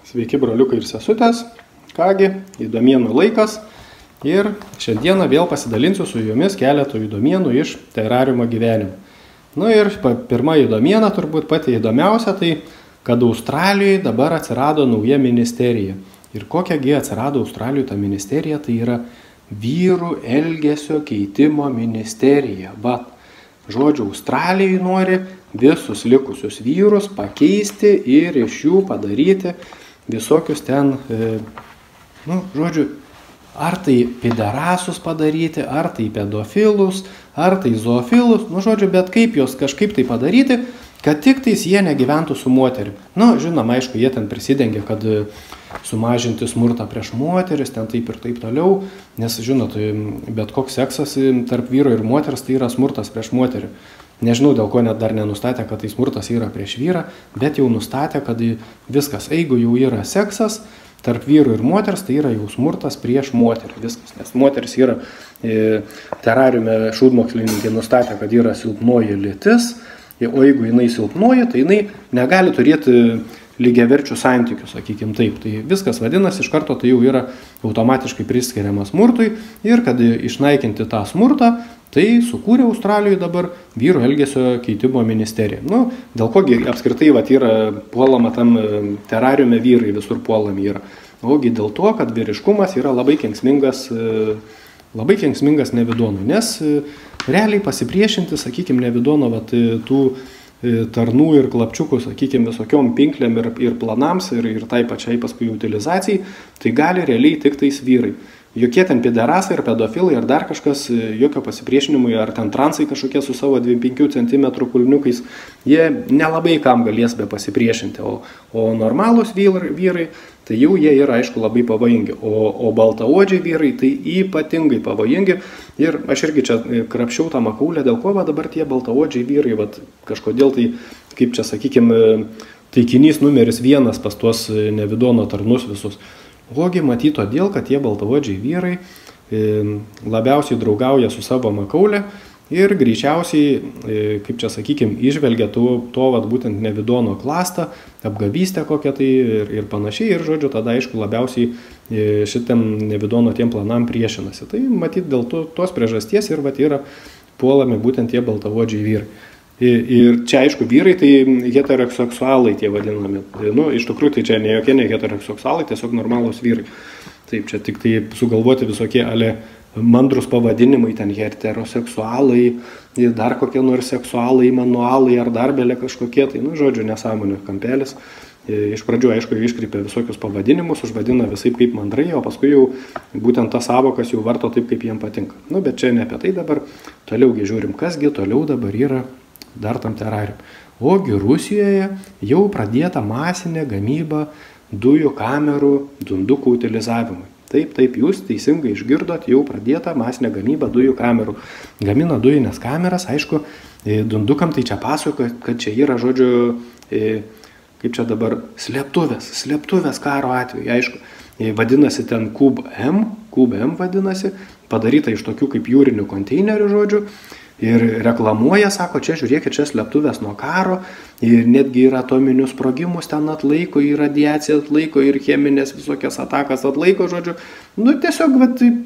Sveiki broliukai ir sesutės, kągi, įdomienų laikas ir šiandieną vėl pasidalinsiu su jumis keletų įdomienų iš terariumo gyvenimo. Nu ir pirma įdomiena, turbūt pati įdomiausia, tai kad Australijoje dabar atsirado nauja ministerija. Ir kokiagi atsirado Australijoje ta ministerija, tai yra vyrų elgesio keitimo ministerija. Vat, žodžiu, Australijoje nori visus likusius vyrus pakeisti ir iš jų padaryti visokius ten, žodžiu, ar tai pederasus padaryti, ar tai pedofilus, ar tai zoofilus, žodžiu, bet kaip jos kažkaip tai padaryti, kad tik tais jie negyventų su moterim. Žinoma, aišku, jie ten prisidengia, kad sumažinti smurtą prieš moteris, ten taip ir taip toliau, nes, žinot, bet koks seksas tarp vyro ir moters tai yra smurtas prieš moterį. Nežinau, dėl ko net dar nenustatė, kad tai smurtas yra prieš vyrą, bet jau nustatė, kad viskas, jeigu jau yra seksas tarp vyrų ir moters, tai yra jau smurtas prieš moterį. Viskas, nes moteris yra, terariume šūdmokslininkai nustatė, kad yra silpnoji lytis, o jeigu jinai silpnoji, tai jinai negali turėti lygiaverčių santykių, sakykim taip. Tai viskas vadinasi, iš karto tai jau yra automatiškai priskiriamas smurtui ir kad išnaikinti tą smurtą, tai sukūrė Australijoje dabar vyrų elgesio keitimo ministerija. Dėl kogi apskritai yra puolama tam terariume vyrai, visur puolami yra. Ogi dėl to, kad vyriškumas yra labai kenksmingas nevidonui, nes realiai pasipriešinti, sakykim, nevidono tų tarnų ir klapčiukų, sakykim, visokiom pinklėm ir planams ir tai pačiai paskui utilizacijai, tai gali realiai tik tais vyrai. Jokie ten pederasai ir pedofilai ar dar kažkas, jokio pasipriešinimui, ar ten transai kažkokie su savo 25 cm kulniukais, jie nelabai kam galės be pasipriešinti, o normalūs vyrai, tai jau jie yra, aišku, labai pavojingi, o baltaodžiai vyrai tai ypatingai pavojingi. Ir aš irgi čia krapščiau tą makaulę, dėl ko dabar tie baltaodžiai vyrai, kažkodėl tai, kaip čia sakykime, taikinys numeris 1 pas tuos nevidono tarnus visus. Ogi matyti todėl, kad tie baltaodžiai vyrai labiausiai draugauja su savo makaulė ir greičiausiai, kaip čia sakykime, išvelgia būtent nevidono klastą, apgavystę kokią tai ir panašiai. Ir, žodžiu, tada, aišku, labiausiai šitam nevidono tiem planam priešinasi. Tai matyti dėl tos priežasties ir yra puolami būtent tie baltaodžiai vyrai. Ir čia, aišku, vyrai tai heteroseksualai tie vadinami. Iš tikrųjų, tai čia ne jokie ne heteroseksualai, tiesiog normalūs vyrai. Taip, čia tik tai sugalvoti visokie mandrus pavadinimai, ten heteroseksualai, dar kokie nors seksualai, manualai ar dar belė kažkokie, tai, žodžiu, nesąmonių kampelis. Iš pradžių, aišku, iškreipia visokius pavadinimus, užvadina visaip kaip mandrai, o paskui jau būtent tas savokas jau varto taip, kaip jiem patinka. Bet čia ne apie tai dabar. Toliaugi žiūrim, kasgi toliau dabar yra dar tam terarium. Ogi Rusijoje jau pradėta masinė gamyba dujų kamerų dundukų utilizavimui. Taip, jūs teisingai išgirdot, jau pradėta masinė gamyba dujų kamerų. Gamina dujinės kameras, aišku, dundukam tai čia pasako, kad čia yra, žodžiu, kaip čia dabar, slėptuvės karo atveju, aišku. Vadinasi ten Kub M vadinasi, padaryta iš tokių kaip jūrinių konteinerių, žodžiu. Ir reklamuoja, sako, čia žiūrėkit, čia slėptuvės nuo karo ir netgi ir atominius sprogimus ten atlaiko, ir radiaciją atlaiko, ir cheminės visokias atakas atlaiko, žodžiu. Tiesiog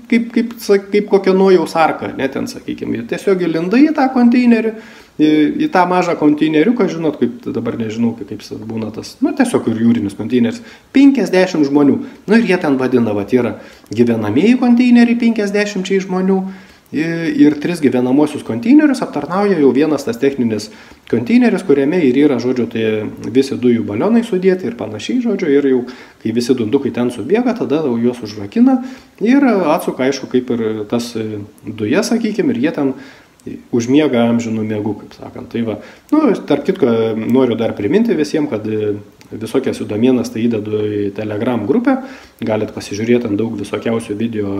kaip kokia Nojaus arka, ten sakykime. Tiesiog įlindai į tą konteinerį, į tą mažą konteineriuką, žinot, kaip dabar nežinau, kaip būna tas, tiesiog ir jūrinis konteineris, 50 žmonių. Ir jie ten vadina, yra gyvenamieji konteineriai 50 žmonių. Ir 3 gyvenamosius konteinerius aptarnauja jau vienas tas techninis konteineris, kuriame ir yra, žodžiu, tai visi dujų balionai sudėti ir panašiai, žodžiu, ir jau, kai visi dundukai ten subėga, tada juos užrakina ir atsuka, aišku, kaip ir tas dujas, sakykime, ir jie ten užmiega amžinų miegų, kaip sakant. Tai va, tarp kitko, noriu dar priminti visiems, kad visokias įdomienas tai įdedu į Telegram grupę, galit pasižiūrėti ant daug visokiausių video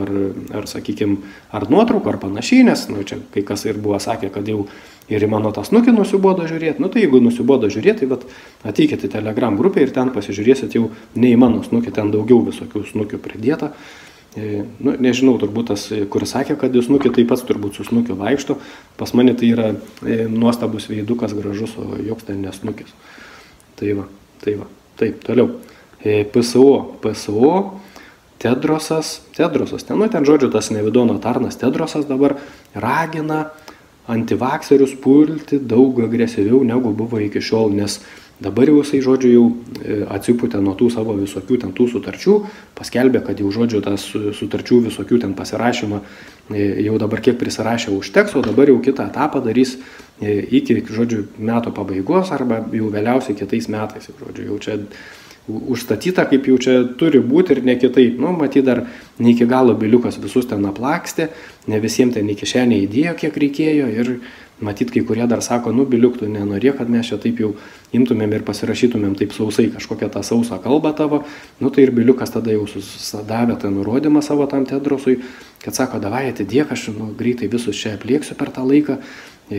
ar sakykime, ar nuotraukų, ar panašiai, nes, čia kai kas ir buvo sakę, kad jau ir į mano tą snukį nusibodo žiūrėti, tai jeigu nusibodo žiūrėti, tai ateikit į Telegram grupę ir ten pasižiūrėsit jau ne į mano snukį, ten daugiau visokių snukių pridėta. Nežinau, turbūt tas, kuris sakė, kad jūs snukį, tai pats turbūt su snukiu vaikšto, pas mane tai yra nuostabus veidukas gražus, o joks ten nesnukis. Tai va, taip, toliau. PSO, Tedrosas, ten žodžiu tas Nevidono tarnas Tedrosas dabar ragina antivakserius pulti daug agresyviau negu buvo iki šiol, nes dabar jau jisai žodžiu jau atsipūtė nuo tų savo visokių ten tų sutarčių, paskelbė, kad jau žodžiu tas sutarčių visokių ten pasirašymą jau dabar kiek prisirašė užteks, o dabar jau kitą etapą darys iki žodžiu metų pabaigos arba jau vėliausiai kitais metais, žodžiu jau čia užstatyta, kaip jau čia turi būti ir ne kitaip. Nu, matyt, dar ne iki galo Biliukas visus ten aplakstė, ne visiems ten į kišenę įdėjo, kiek reikėjo ir matyt, kai kurie dar sako, nu, Biliuk, tu nenorė, kad mes čia taip jau imtumėm ir pasirašytumėm taip sausai kažkokią tą sausą kalbą tavo. Nu, tai ir Biliukas tada jau susidavė tą nurodymą savo tam Tedrosui, kad sako, davai atidėk, aš greitai visus čia aplieksiu per tą laiką,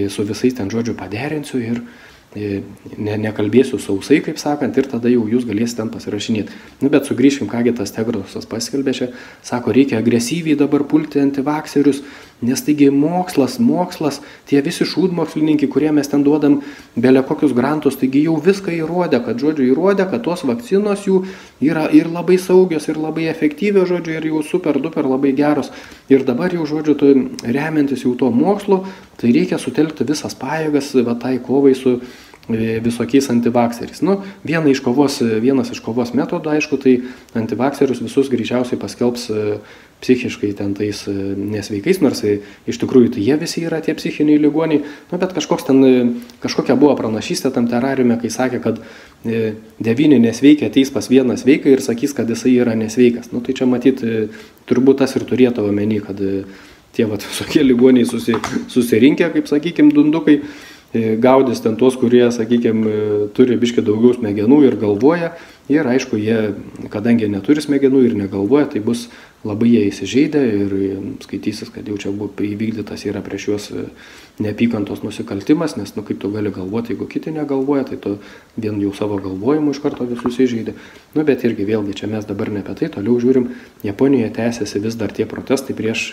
su visais ten žodžiu paderinsiu ir nekalbėsiu sausai, kaip sakant, ir tada jau jūs galėsite ten pasirašinėti. Nu, bet sugrįžkim, kągi tas Tedrosas paskelbė čia, sako, reikia agresyviai dabar pulti antivakserius, nes taigi mokslas, tie visi šūdmokslininkai, kurie mes ten duodam belė kokius grantus, taigi jau viską įrodė, kad tos vakcinos jų yra ir labai saugios, ir labai efektyvios, žodžiu, ir jau super duper labai geros. Ir dabar jau, žodžiu, remiantis jau to mokslo, tai reikia sutelkti visas pajėgas tai kovai su visokiais antivakseriais. Nu, vienas iš kovos metodų, aišku, tai antivakserius visus greičiausiai paskelbs psichiškai ten tais nesveikais, nors iš tikrųjų tai jie visi yra tie psichiniai ligoniai, nu, bet kažkokia buvo pranašystė tam terariume, kai sakė, kad 9 nesveikia ateis pas vieną sveiką ir sakys, kad jisai yra nesveikas. Nu, tai čia matyt, turbūt tas ir turėtų omeny, kad tie visokie ligoniai susirinkę, kaip sakykim, dundukai, gaudys ten tuos, kurie, sakykime, turi biškį daugiau smegenų ir galvoja. Ir aišku, jie, kadangi neturi smegenų ir negalvoja, tai bus labai jie įsižeidę ir skaitysis, kad jau čia buvo įvykdytas yra prieš juos neapykantos nusikaltimas, nes, nu, kaip tu gali galvoti, jeigu kiti negalvoja, tai tu vien jau savo galvojimu iš karto visus įžeidė. Nu, bet irgi vėlgi, čia mes dabar ne apie tai, toliau žiūrim, Japonijoje tęsiasi vis dar tie protestai prieš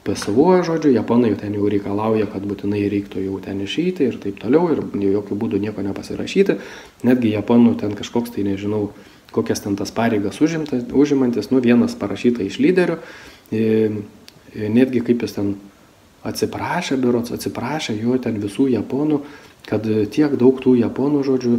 PSO, žodžiu, japonai ten jau reikalauja, kad būtinai reiktų jau ten išeiti ir taip toliau ir jokių būdų nieko nepasirašyti. Netgi japonų ten kažkoks, tai nežinau, kokias ten tas pareigas užimantis, nu, vienas parašyta iš lyderių, netgi kaip jis ten atsiprašė jo ten visų japonų, kad tiek daug tų japonų, žodžiu,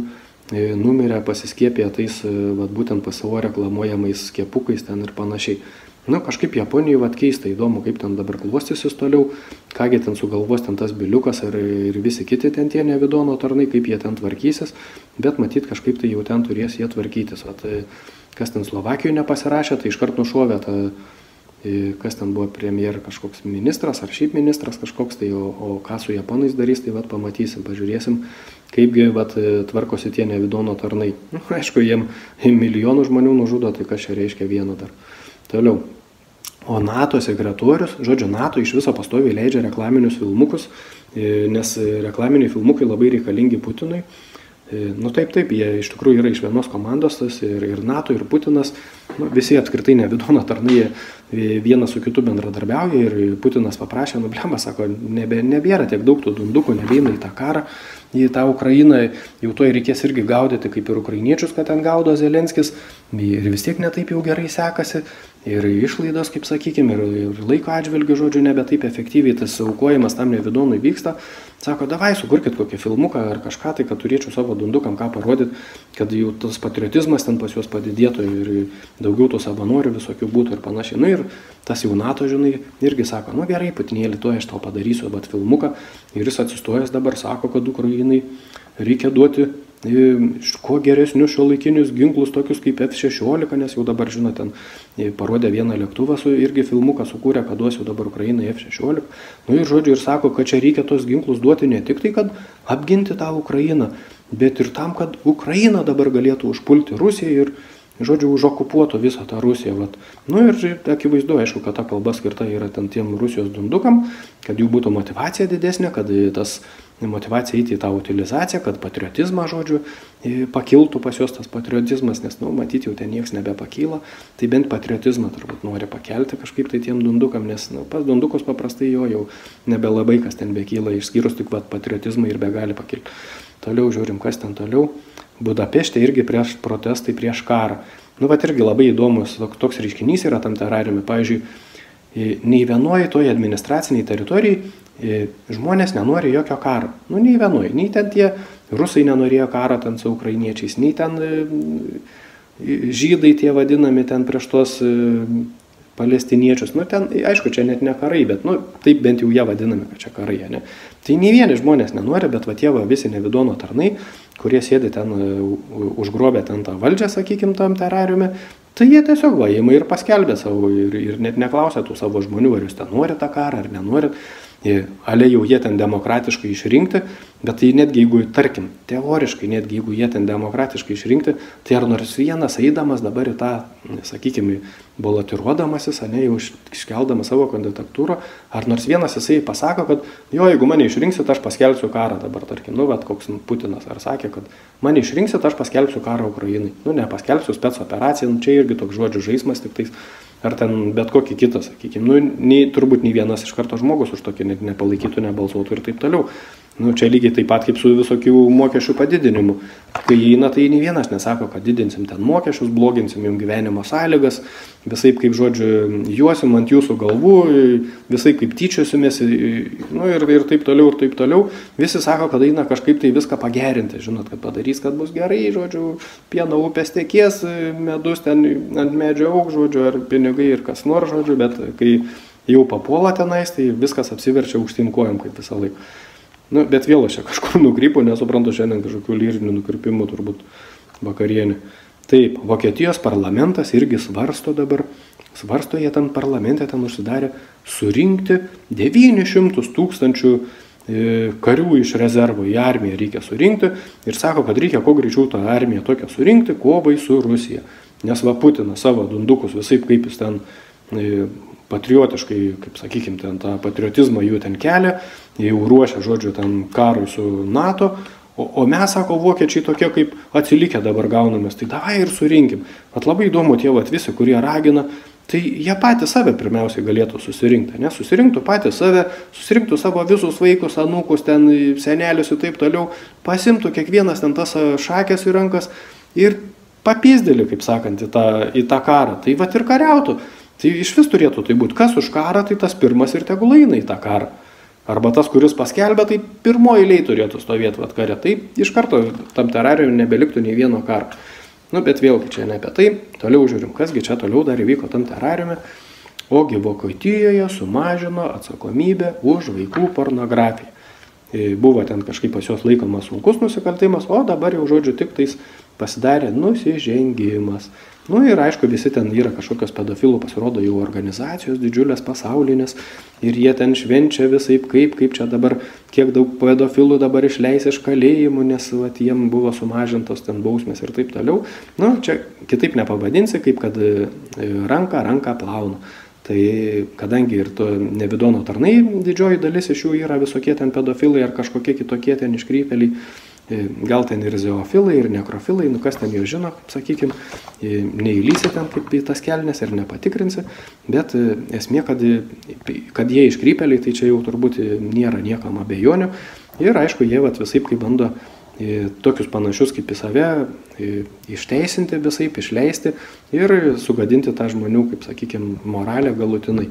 numirė pasiskiepė tais, būtent PSO reklamuojamais skiepukais ten ir panašiai. Nu, kažkaip Japonijoje keista, įdomu, kaip ten dabar klostysis toliau, kągi ten sugalvos ten tas Biliukas ir visi kiti ten tie Nevidono tarnai, kaip jie ten tvarkysis, bet matyt kažkaip tai jau ten turės jie tvarkytis. Kas ten Slovakijoje nepasirašė, tai iškart nušovė kas ten buvo premjer kažkoks ministras ar šiaip ministras kažkoks, tai o ką su japonais darys, tai pamatysim, pažiūrėsim, kaipgi tvarkosi tie Nevidono tarnai. Nu, aišku, jiem milijonų žmonių nužudo, tai kas čia reiškia vieną dar. Toliau. O NATO sekretorius, žodžiu, NATO iš viso pastoviai leidžia reklaminius filmukus, nes reklaminiai filmukai labai reikalingi Putinui. Nu taip, jie iš tikrųjų yra iš vienos komandos, tas ir NATO, ir Putinas, nu, visi apskritai Nevidono tarnai vienas su kitu bendradarbiauja ir Putinas paprašė, nu blemba, sako, nebėra tiek daug tų dundukų, nebeina į tą karą, į tą Ukrainą, jau to reikės irgi gaudyti kaip ir ukrainiečius, kad ten gaudo Zelenskis, ir vis tiek netaip jau gerai sekasi, ir išlaidos, kaip sakykime, ir laiko atžvilgių, žodžiu, nebe taip efektyviai tas aukojimas tam Nevidonui vyksta. Sako, davai, sukurkit kokį filmuką ar kažką, tai kad turėčiau savo dundukam ką parodyti, kad jau tas patriotizmas ten pas juos padidėtų ir daugiau tų savanorių visokių būtų ir panašiai. Nu ir tas jau NATO, žinai, irgi sako, nu gerai, Putinėlį, to aš tau padarysiu, bet filmuką. Ir jis atsistojęs dabar sako, kad Ukrainai reikia duoti kuo geresnius šiuolaikinius ginklus, tokius kaip F-16, nes jau dabar, žinot, ten parodė vieną lėktuvą, irgi filmuką sukūrė, kad duos jau dabar Ukrainai F-16. Nu ir žodžiu, ir sako, kad čia reikia tos ginklus duoti ne tik tai, kad apginti tą Ukrainą, bet ir tam, kad Ukraina dabar galėtų užpulti Rusiją ir, žodžiu, užokupuotų visą tą Rusiją. Vat. Nu ir akivaizdu, aišku, kad ta kalba skirta yra ten tiem Rusijos dundukam, kad jų būtų motyvacija didesnė, kad tas motyvacija eiti į tą utilizaciją, kad patriotizmą, žodžiu, pakiltų pas juos tas patriotizmas, nes, nu, matyti jau ten nieks nebepakyla, tai bent patriotizmą turbūt nori pakelti kažkaip tai tiem dundukam, nes, nu, pas dundukus paprastai jau nebelabai kas ten bekyla, išskyrus tik patriotizmą ir begali pakilti. Toliau žiūrim, kas ten toliau. Budapešte irgi prieš protestai prieš karą. Nu, vat irgi labai įdomus toks reiškinys yra tam terariume. Pavyzdžiui, nei vienoje toje administraciniai teritorijai žmonės nenori jokio karo. Nu, nei vienoje. Nei ten tie rusai nenorėjo karo ten su ukrainiečiais, nei ten žydai tie vadinami ten prieš tos palestiniečius. Nu, ten, aišku, čia net ne karai, bet, nu, taip bent jau jie vadinami, kad čia karai, ne. Tai nei vieni žmonės nenori, bet va tie va visi Nevidono tarnai, kurie sėdi ten, užgrobė ten tą valdžią, sakykim, tam terariume, tai jie tiesiog va, ima ir paskelbė savo ir net neklausė tų savo žmonių, ar jūs ten norit tą karą, ar nenorit. Ale jau jie ten demokratiškai išrinkti, bet tai netgi jeigu, tarkim, teoriškai, netgi jeigu jie ten demokratiškai išrinkti, tai ar nors vienas eidamas dabar į tą, sakykime, balotiruodamasis, ne, jau iškeldamas savo kandidatūrą, ar nors vienas jisai pasako, kad jo, jeigu mane išrinksit, aš paskelbsiu karą dabar, tarkim, nu, bet koks Putinas ar sakė, kad mane išrinksit, aš paskelbsiu karą Ukrainai. Nu, ne, paskelbsiu spec operaciją, nu, čia irgi toks žodžių žaismas, tik tais, ar ten bet kokį kitą, sakykime, nu, turbūt nei vienas iš karto žmogus už tokį nepalaikytų, nebalsuotų ir taip toliau. Nu, čia lygiai taip pat kaip su visokių mokesčių padidinimu. Kai įeina, tai nei vienas nesako, kad didinsim ten mokesčius, bloginsim jums gyvenimo sąlygas, visai kaip, žodžiu, juosim ant jūsų galvų, visai kaip tyčiosimės, nu, ir taip toliau, ir taip toliau. Visi sako, kad eina kažkaip tai viską pagerinti, žinot, kad padarys, kad bus gerai, žodžiu, pieno upės tekės, medus ten ant medžio augs, žodžiu, ar pinigai ir kas nors, žodžiu, bet kai jau papuola tenais, tai viskas apsiverčia aukštyn kojom, kaip visą laiką. Nu, bet vėl aš čia kažkur nukrypau, nesuprantu šiandien kažkokių lyrinių nukrypimų turbūt vakarienė. Taip, Vokietijos parlamentas irgi svarsto dabar, jie ten parlamente ten užsidarė, surinkti 900 000 karių iš rezervo į armiją reikia surinkti ir sako, kad reikia kuo greičiau tą armiją tokią surinkti kovai su Rusija. Nes va Putinas savo dundukus visai kaip jis ten patriotiškai, kaip sakykim, ten tą patriotizmą jų ten kelia, jau ruošia, žodžiu, ten karui su NATO, o mes, sako, vokiečiai tokie kaip atsilikę dabar gaunamės, tai davai ir surinkim. Vat labai įdomu tie vat visi, kurie ragina, tai jie patys save pirmiausiai galėtų susirinkti, ne? Susirinktų patys save, susirinktų savo visus vaikus, anūkus, ten senelius ir taip toliau, pasimtų kiekvienas ten tas šakės į rankas ir papysdėlį, kaip sakant, į tą karą. Tai vat ir kariautų. Tai iš vis turėtų tai būti. Kas už karą, tai tas pirmas ir tegul eina į tą karą. Arba tas, kuris paskelbė, tai pirmoji eilėj turėtų stovėti vat kare. Tai iš karto tam terariumui nebeliktų nei vieno karo. Nu, bet vėlgi čia ne apie tai. Toliau žiūrim, kasgi čia toliau dar įvyko tam terariume. Ogi Vokietijoje sumažino atsakomybę už vaikų pornografiją. Buvo ten kažkaip pas juos laikomas sunkus nusikaltimas, o dabar jau, žodžiu, tik tais pasidarė nusižengimas. Nu ir aišku, visi ten yra kažkokios pedofilų, pasirodo jau organizacijos didžiulės pasaulinės ir jie ten švenčia visaip kaip čia dabar, kiek daug pedofilų dabar išleis iš kalėjimų, nes vat, jiem buvo sumažintos ten bausmės ir taip toliau. Nu, čia kitaip nepavadinsi, kaip kad ranką plauna. Tai kadangi ir to Nevidono tarnai didžioji dalis iš jų yra visokie ten pedofilai ar kažkokie kitokie ten iškrypėliai, gal ten ir zoofilai, ir nekrofilai, nu kas ten jau žino, sakykim, neįlysi ten kaip į tas kelnes ir nepatikrinsi, bet esmė, kad jie iškrypėliai, tai čia jau turbūt nėra niekam abejonių ir aišku, jie vat visaip kaip bando tokius panašius kaip į save išteisinti visaip, išleisti ir sugadinti tą žmonių, kaip sakykim, moralę galutinai.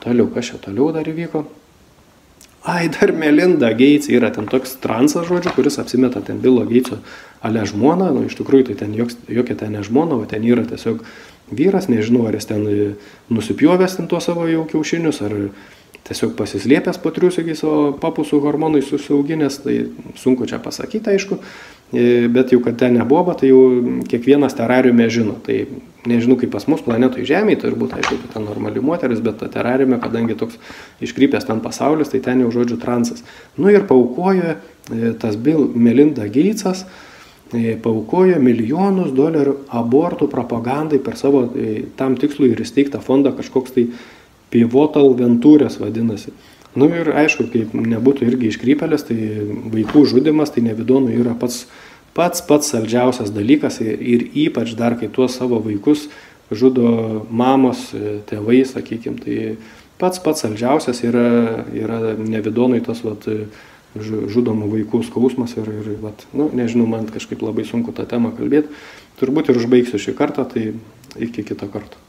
Toliau, kas čia toliau dar įvyko? Ai, dar Melinda Gates yra ten toks transas, žodžiu, kuris apsimeta ten Bilo Gateso ale žmona, nu iš tikrųjų tai ten jokia ten ne žmona, o ten yra tiesiog vyras, nežinau, ar jis ten nusipjovęs ten tuos savo jau kiaušinius, ar tiesiog pasislėpęs po triusigiais savo papusų hormonai susiauginęs, tai sunku čia pasakyti, aišku, bet jau kad ten nebuvo, tai jau kiekvienas terariume žino, tai nežinau kaip pas mus planetoj Žemėje, tai turbūt, aišku, tai ten normali moteris, bet terariume, kadangi toks iškrypęs ten pasaulis, tai ten jau žodžiu transas. Nu ir paaukojo tas Melinda Gatesas, paaukojo $1 000 abortų propagandai per savo tam tikslui ir įsteigtą fondą, kažkoks tai Pivotal Ventures vadinasi. Nu ir aišku, kaip nebūtų irgi iškrypėlės, tai vaikų žudimas, tai Nevidonui yra pats saldžiausias dalykas ir ypač dar, kai tuos savo vaikus žudo mamos, tėvai, sakykim, tai pats saldžiausias yra Nevidonui tas vat, žudomų vaikų skausmas ir vat, nu, nežinau, man kažkaip labai sunku tą temą kalbėti. Turbūt ir užbaigsiu šį kartą, tai iki kito karto.